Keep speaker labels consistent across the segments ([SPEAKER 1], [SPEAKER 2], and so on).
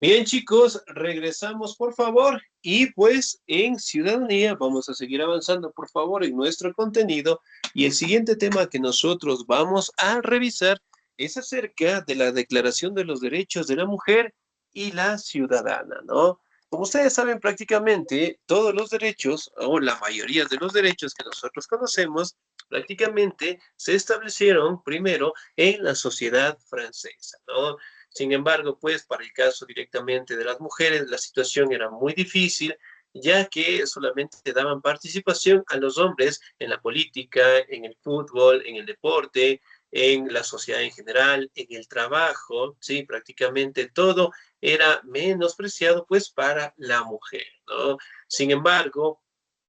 [SPEAKER 1] Bien, chicos, regresamos, por favor. Y pues en ciudadanía vamos a seguir avanzando, por favor, en nuestro contenido. Y el siguiente tema que nosotros vamos a revisar es acerca de la Declaración de los Derechos de la Mujer y la Ciudadana, ¿no? Como ustedes saben, prácticamente todos los derechos, o la mayoría de los derechos que nosotros conocemos, prácticamente se establecieron primero en la sociedad francesa, ¿no? Sin embargo, pues para el caso directamente de las mujeres, la situación era muy difícil, ya que solamente daban participación a los hombres en la política, en el fútbol, en el deporte, en la sociedad en general, en el trabajo, sí, prácticamente todo era menospreciado pues para la mujer, ¿no? Sin embargo,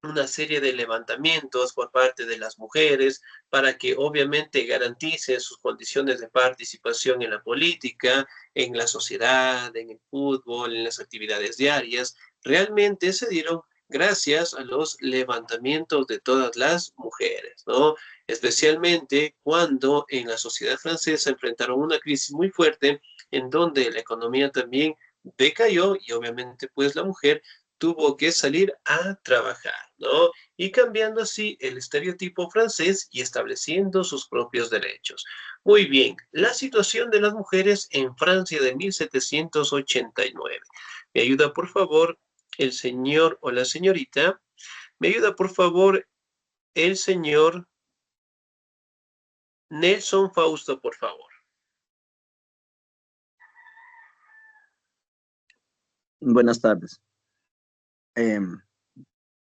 [SPEAKER 1] una serie de levantamientos por parte de las mujeres para que obviamente garanticen sus condiciones de participación en la política, en la sociedad, en el fútbol, en las actividades diarias, realmente se dieron gracias a los levantamientos de todas las mujeres, ¿no? Especialmente cuando en la sociedad francesa enfrentaron una crisis muy fuerte en donde la economía también decayó y obviamente pues la mujer tuvo que salir a trabajar, ¿no? Y cambiando así el estereotipo francés y estableciendo sus propios derechos. Muy bien, la situación de las mujeres en Francia de 1789. ¿Me ayuda, por favor, el señor o la señorita? ¿Me ayuda, por favor, el señor Nelson Fausto, por favor?
[SPEAKER 2] Buenas tardes. Em,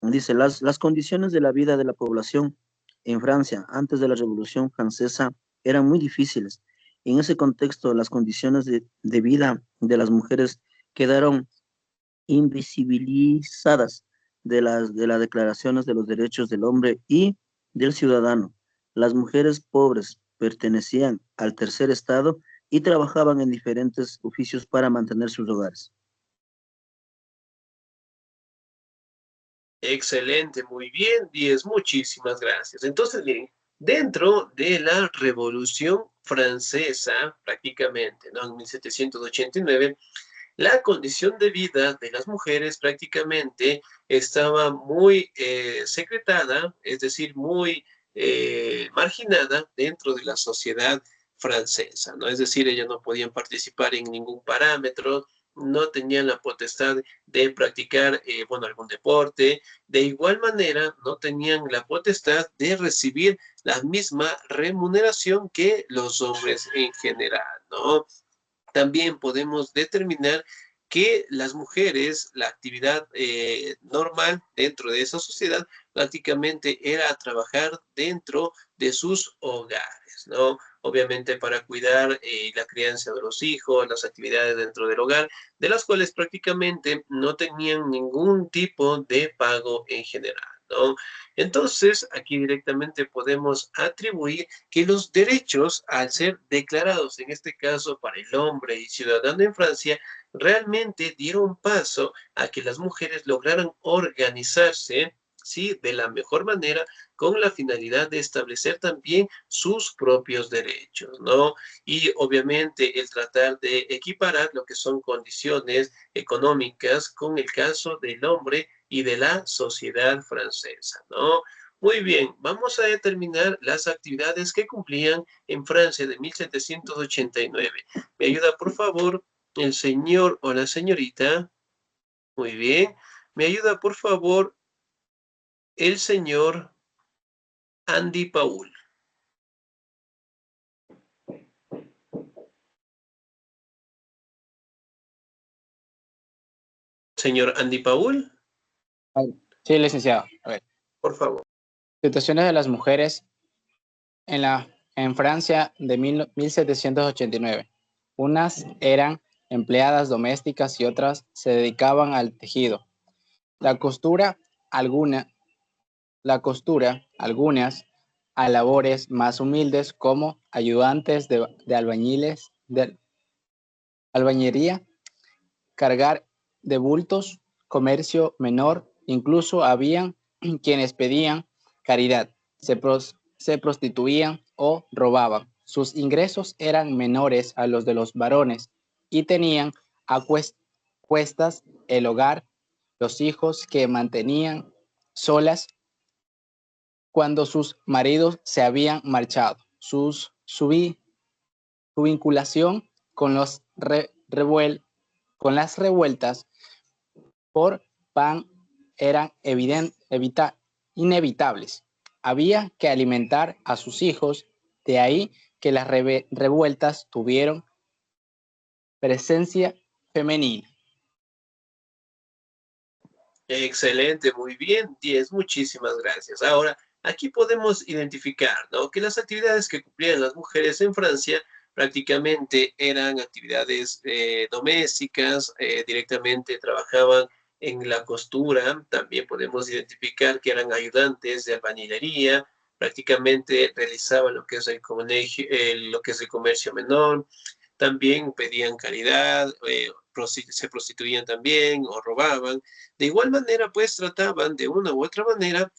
[SPEAKER 2] Dice, las condiciones de la vida de la población en Francia antes de la Revolución Francesa eran muy difíciles. En ese contexto, las condiciones de vida de las mujeres quedaron invisibilizadas de las declaraciones de los derechos del hombre y del ciudadano. Las mujeres pobres pertenecían al tercer estado y trabajaban en diferentes oficios para mantener sus hogares.
[SPEAKER 1] Excelente, muy bien, 10, muchísimas gracias. Entonces, miren, dentro de la Revolución Francesa, prácticamente, ¿no? En 1789, la condición de vida de las mujeres prácticamente estaba muy secretada, es decir, muy marginada dentro de la sociedad francesa, ¿no? Es decir, ellas no podían participar en ningún parámetro, no tenían la potestad de practicar, bueno, algún deporte. De igual manera, no tenían la potestad de recibir la misma remuneración que los hombres en general, ¿no? También podemos determinar que las mujeres, la actividad normal dentro de esa sociedad prácticamente era trabajar dentro de sus hogares, ¿no? Obviamente para cuidar la crianza de los hijos, las actividades dentro del hogar, de las cuales prácticamente no tenían ningún tipo de pago en general, ¿no? Entonces, aquí directamente podemos atribuir que los derechos, al ser declarados, en este caso para el hombre y ciudadano en Francia, realmente dieron paso a que las mujeres lograran organizarse, ¿sí? De la mejor manera, con la finalidad de establecer también sus propios derechos, ¿no? Y obviamente el tratar de equiparar lo que son condiciones económicas con el caso del hombre y de la sociedad francesa, ¿no? Muy bien, vamos a determinar las actividades que cumplían en Francia de 1789. ¿Me ayuda, por favor, el señor o la señorita? Muy bien. ¿Me ayuda, por favor, el señor Andy Paul? Señor Andy Paul,
[SPEAKER 3] Sí, licenciado. A ver.
[SPEAKER 1] por favor.
[SPEAKER 3] Situaciones de las mujeres en Francia de 1789. Unas eran empleadas domésticas y otras se dedicaban al tejido. La costura, alguna, algunas a labores más humildes como ayudantes de albañiles, de albañería, cargar de bultos, comercio menor, incluso habían quienes pedían caridad, se prostituían o robaban. Sus ingresos eran menores a los de los varones y tenían cuestas, el hogar, los hijos que mantenían solas cuando sus maridos se habían marchado. Su vinculación con, con las revueltas por pan eran inevitables. Había que alimentar a sus hijos, de ahí que las revueltas tuvieron presencia femenina.
[SPEAKER 1] Excelente, muy bien, 10, muchísimas gracias. Ahora, aquí podemos identificar, ¿no?, que las actividades que cumplían las mujeres en Francia prácticamente eran actividades domésticas, directamente trabajaban en la costura, también podemos identificar que eran ayudantes de albañilería, prácticamente realizaban lo que es lo que es el comercio menor, también pedían caridad, se prostituían también o robaban. De igual manera, pues trataban de una u otra manera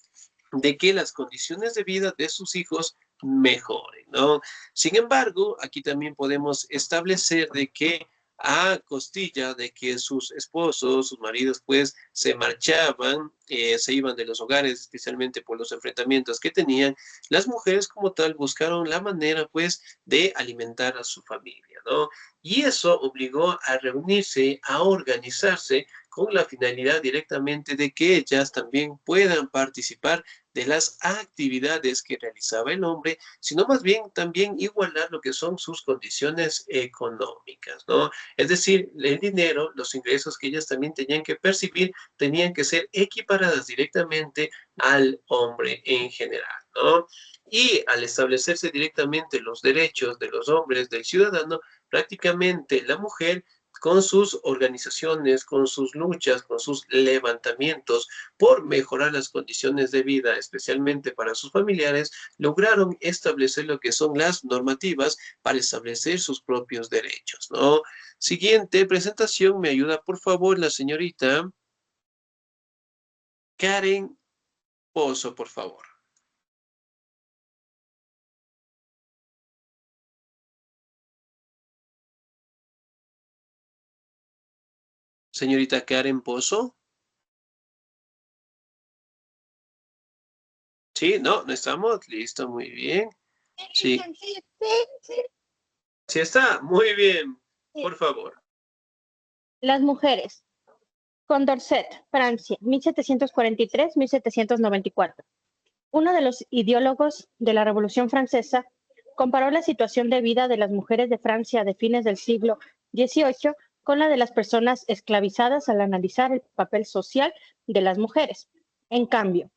[SPEAKER 1] de que las condiciones de vida de sus hijos mejoren, ¿no? Sin embargo, aquí también podemos establecer de que a costilla de que sus esposos, sus maridos, pues se marchaban, se iban de los hogares, especialmente por los enfrentamientos que tenían, las mujeres como tal buscaron la manera, pues, de alimentar a su familia, ¿no? Y eso obligó a reunirse, a organizarse con la finalidad directamente de que ellas también puedan participar de las actividades que realizaba el hombre, sino más bien también igualar lo que son sus condiciones económicas, ¿no? Es decir, el dinero, los ingresos que ellas también tenían que percibir, tenían que ser equiparadas directamente al hombre en general, ¿no? Y al establecerse directamente los derechos de los hombres, del ciudadano, prácticamente la mujer con sus organizaciones, con sus luchas, con sus levantamientos por mejorar las condiciones de vida, especialmente para sus familiares, lograron establecer lo que son las normativas para establecer sus propios derechos, ¿no? Siguiente presentación, me ayuda por favor la señorita Karen Pozo, por favor. Señorita Karen Pozo. Sí, no estamos. Listo, muy bien. Sí. Sí está, muy bien. Por favor.
[SPEAKER 4] Las mujeres. Condorcet, Francia, 1743-1794. Uno de los ideólogos de la Revolución Francesa comparó la situación de vida de las mujeres de Francia de fines del siglo XVIII con la de las personas esclavizadas al analizar el papel social de las mujeres. En cambio,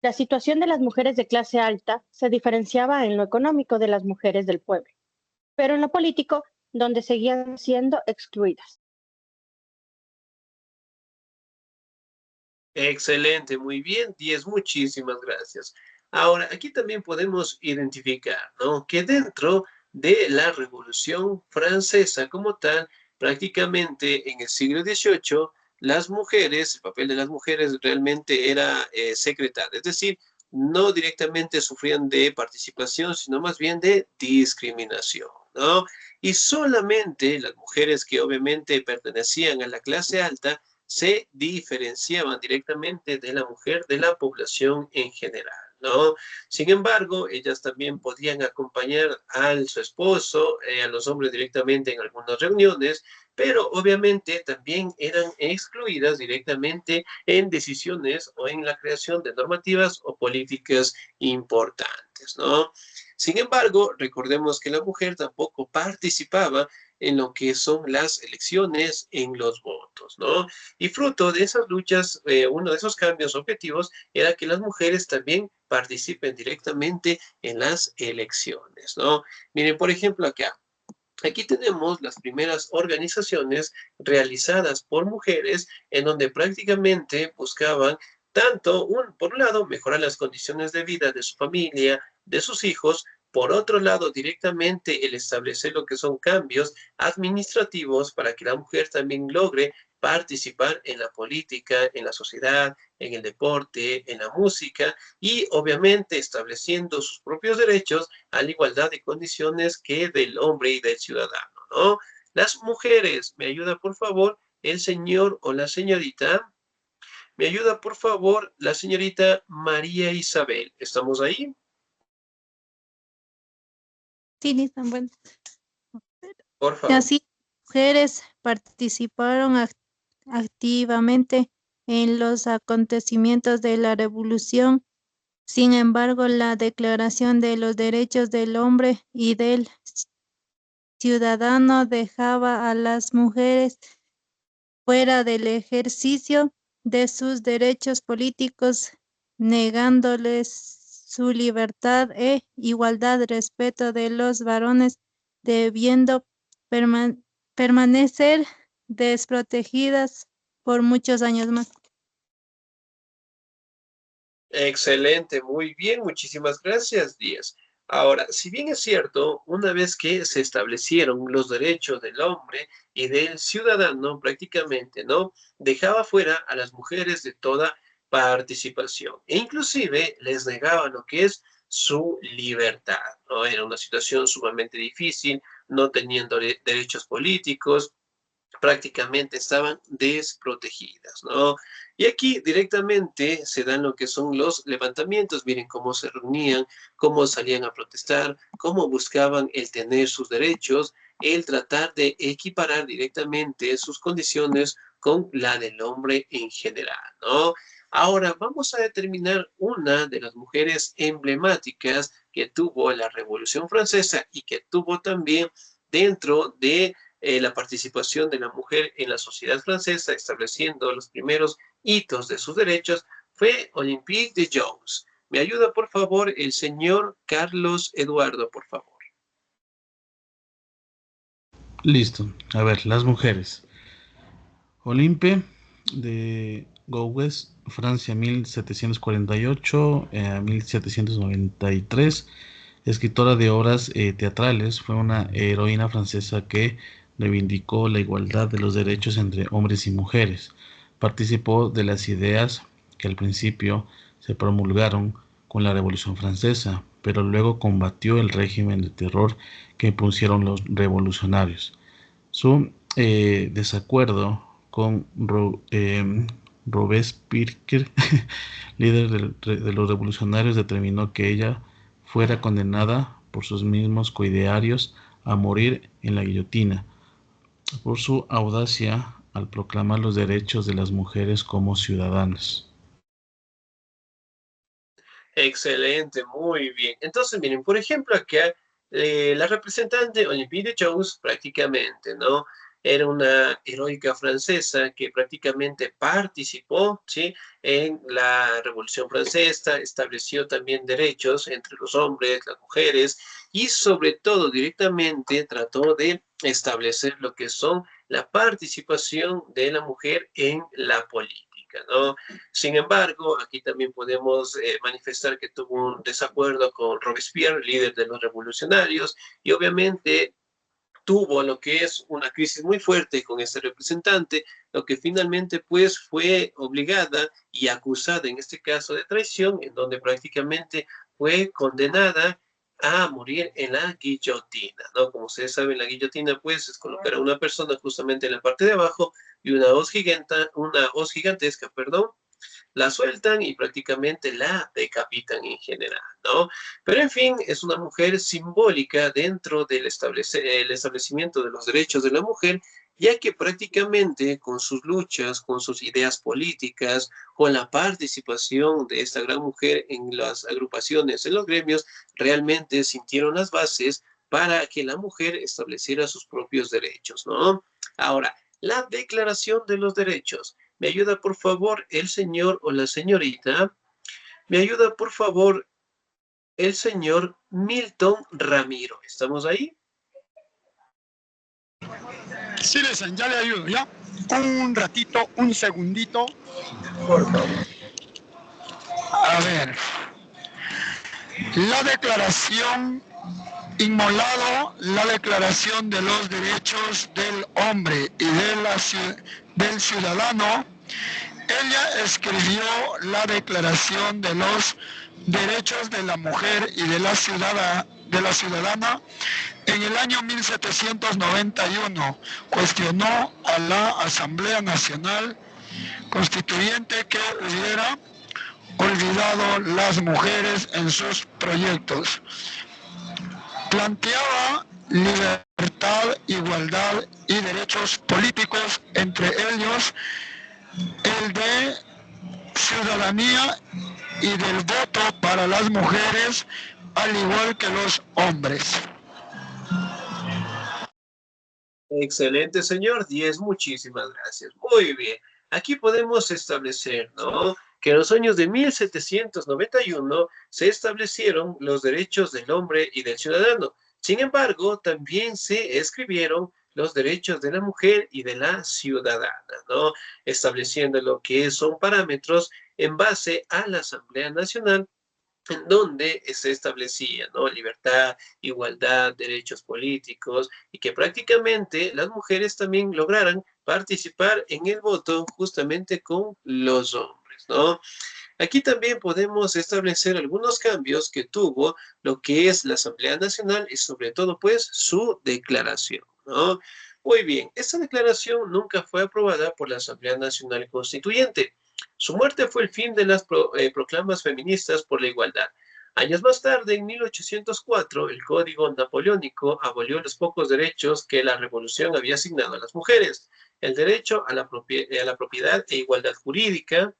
[SPEAKER 4] la situación de las mujeres de clase alta se diferenciaba en lo económico de las mujeres del pueblo, pero en lo político, donde seguían siendo excluidas.
[SPEAKER 1] Excelente, muy bien, 10, muchísimas gracias. Ahora, aquí también podemos identificar, ¿no?, que dentro de la Revolución Francesa como tal, prácticamente en el siglo XVIII, las mujeres, el papel de las mujeres realmente era secretario, es decir, no directamente sufrían de participación, sino más bien de discriminación, ¿no? Y solamente las mujeres que obviamente pertenecían a la clase alta se diferenciaban directamente de la mujer de la población en general, ¿no? Sin embargo, ellas también podían acompañar a su esposo, a los hombres directamente en algunas reuniones, pero obviamente también eran excluidas directamente en decisiones o en la creación de normativas o políticas importantes, ¿no? Sin embargo, recordemos que la mujer tampoco participaba en lo que son las elecciones, en los votos, ¿no? Y fruto de esas luchas, uno de esos cambios objetivos era que las mujeres también participen directamente en las elecciones, ¿no? Miren, por ejemplo, acá. Aquí tenemos las primeras organizaciones realizadas por mujeres en donde prácticamente buscaban tanto, por un lado, mejorar las condiciones de vida de su familia, de sus hijos, por otro lado, directamente el establecer lo que son cambios administrativos para que la mujer también logre participar en la política, en la sociedad, en el deporte, en la música y obviamente estableciendo sus propios derechos a la igualdad de condiciones que del hombre y del ciudadano, ¿no? Las mujeres, me ayuda por favor, el señor o la señorita? Me ayuda, por favor, la señorita María Isabel. ¿Estamos ahí?
[SPEAKER 5] Sí, están buenos.
[SPEAKER 1] Por favor.
[SPEAKER 5] Así, mujeres participaron activamente en los acontecimientos de la revolución. Sin embargo, la Declaración de los Derechos del Hombre y del Ciudadano dejaba a las mujeres fuera del ejercicio de sus derechos políticos, negándoles su libertad e igualdad respecto de los varones, debiendo permanecer desprotegidas por muchos años más.
[SPEAKER 1] Excelente, muy bien, muchísimas gracias, Díaz. Ahora, si bien es cierto, una vez que se establecieron los derechos del hombre y del ciudadano, prácticamente, ¿no? Dejaba fuera a las mujeres de toda participación e inclusive les negaba lo que es su libertad, ¿no? Era una situación sumamente difícil, no teniendo derechos políticos, prácticamente estaban desprotegidas, ¿no? Y aquí directamente se dan lo que son los levantamientos, miren cómo se reunían, cómo salían a protestar, cómo buscaban el tener sus derechos, el tratar de equiparar directamente sus condiciones con la del hombre en general, ¿no? Ahora vamos a determinar una de las mujeres emblemáticas que tuvo la Revolución Francesa y que tuvo también dentro de la participación de la mujer en la sociedad francesa, estableciendo los primeros hitos de sus derechos, fue Olympique de Jones. ¿Me ayuda, por favor, el señor Carlos Eduardo, por favor?
[SPEAKER 6] Listo. A ver, las mujeres. Olympe de Gouges, Francia, 1748 a 1793. Escritora de obras teatrales, fue una heroína francesa que reivindicó la igualdad de los derechos entre hombres y mujeres. Participó de las ideas que al principio se promulgaron con la Revolución Francesa, pero luego combatió el régimen de terror que impusieron los revolucionarios. Su desacuerdo con Robespierre, líder de los revolucionarios, determinó que ella fuera condenada por sus mismos coidearios a morir en la guillotina, por su audacia al proclamar los derechos de las mujeres como ciudadanas.
[SPEAKER 1] Excelente, muy bien. Entonces, miren, por ejemplo, acá la representante Olympique de Jones prácticamente, ¿no? Era una heroica francesa que prácticamente participó, ¿sí? En la Revolución Francesa, estableció también derechos entre los hombres, las mujeres y sobre todo directamente trató de establecer lo que son la participación de la mujer en la política, ¿no? Sin embargo, aquí también podemos manifestar que tuvo un desacuerdo con Robespierre, líder de los revolucionarios, y obviamente tuvo lo que es una crisis muy fuerte con este representante, lo que finalmente pues fue obligada y acusada en este caso de traición, en donde prácticamente fue condenada a morir en la guillotina, ¿no? Como ustedes saben, la guillotina pues es colocar a una persona justamente en la parte de abajo y una hoz gigantesca, perdón, la sueltan y prácticamente la decapitan en general, ¿no? Pero en fin, es una mujer simbólica dentro del el establecimiento de los derechos de la mujer, ya que prácticamente con sus luchas, con sus ideas políticas, con la participación de esta gran mujer en las agrupaciones, en los gremios, realmente sintieron las bases para que la mujer estableciera sus propios derechos, ¿no? Ahora, la Declaración de los Derechos. ¿Me ayuda, por favor, el señor o la señorita? ¿Me ayuda, por favor, el señor Milton Ramiro? ¿Estamos ahí?
[SPEAKER 7] Sí, ya le ayudo, ¿ya? Un ratito, un segundito.
[SPEAKER 1] Por favor.
[SPEAKER 7] A ver. La declaración inmolado, la declaración de los derechos del hombre y del ciudadano. Ella escribió la declaración de los derechos de la mujer y de de la ciudadana, en el año 1791 cuestionó a la Asamblea Nacional Constituyente que hubiera olvidado las mujeres en sus proyectos. Planteaba libertad, igualdad y derechos políticos, entre ellos el de ciudadanía y del voto para las mujeres, al igual que los hombres.
[SPEAKER 1] Excelente, señor 10, muchísimas gracias. Muy bien. Aquí podemos establecer, ¿no?, que en los años de 1791 se establecieron los derechos del hombre y del ciudadano. Sin embargo, también se escribieron los derechos de la mujer y de la ciudadana, ¿no?, estableciendo lo que son parámetros en base a la Asamblea Nacional, en donde se establecía, ¿no?, libertad, igualdad, derechos políticos, y que prácticamente las mujeres también lograran participar en el voto justamente con los hombres, ¿no? Aquí también podemos establecer algunos cambios que tuvo lo que es la Asamblea Nacional y sobre todo, pues, su declaración, ¿no? Muy bien, esta declaración nunca fue aprobada por la Asamblea Nacional Constituyente. Su muerte fue el fin de las proclamas feministas por la igualdad. Años más tarde, en 1804, el Código Napoleónico abolió los pocos derechos que la Revolución había asignado a las mujeres: el derecho a la propiedad e igualdad jurídica,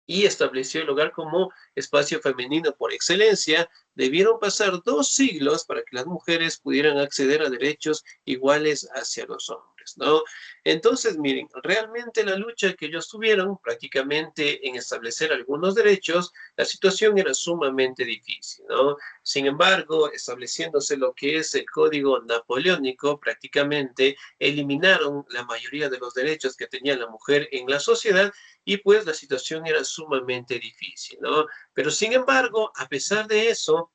[SPEAKER 1] y estableció el hogar como espacio femenino por excelencia. Debieron pasar 2 siglos para que las mujeres pudieran acceder a derechos iguales hacia los hombres, ¿no? Entonces, miren, realmente la lucha que ellos tuvieron prácticamente en establecer algunos derechos, la situación era sumamente difícil, ¿no? Sin embargo, estableciéndose lo que es el Código Napoleónico, prácticamente eliminaron la mayoría de los derechos que tenía la mujer en la sociedad, y pues la situación era sumamente difícil, ¿no? Pero sin embargo, a pesar de eso,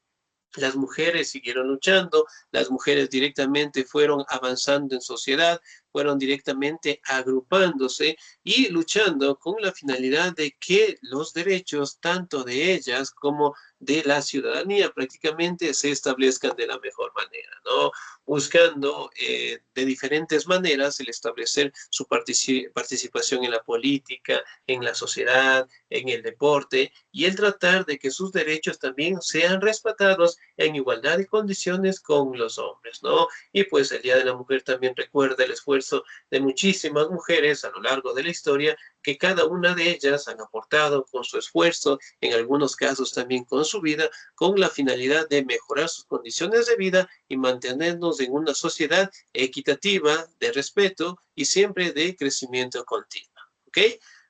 [SPEAKER 1] las mujeres siguieron luchando, las mujeres directamente fueron avanzando en sociedad, fueron directamente agrupándose y luchando con la finalidad de que los derechos, tanto de ellas como de la ciudadanía, prácticamente se establezcan de la mejor manera, ¿no? Buscando de diferentes maneras el establecer su participación en la política, en la sociedad, en el deporte, y el tratar de que sus derechos también sean respetados en igualdad de condiciones con los hombres, ¿no? Y pues el Día de la Mujer también recuerda el esfuerzo de muchísimas mujeres a lo largo de la historia, que cada una de ellas han aportado con su esfuerzo, en algunos casos también con su vida, con la finalidad de mejorar sus condiciones de vida y mantenernos en una sociedad equitativa, de respeto y siempre de crecimiento continuo, ¿ok?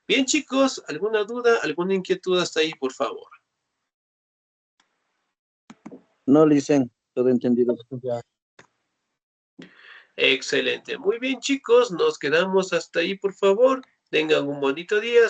[SPEAKER 1] Bien, chicos, ¿alguna duda, alguna inquietud hasta ahí, por favor?
[SPEAKER 2] No, Licen, todo entendido.
[SPEAKER 1] Excelente. Muy bien, chicos, nos quedamos hasta ahí, por favor. Tengan un bonito día.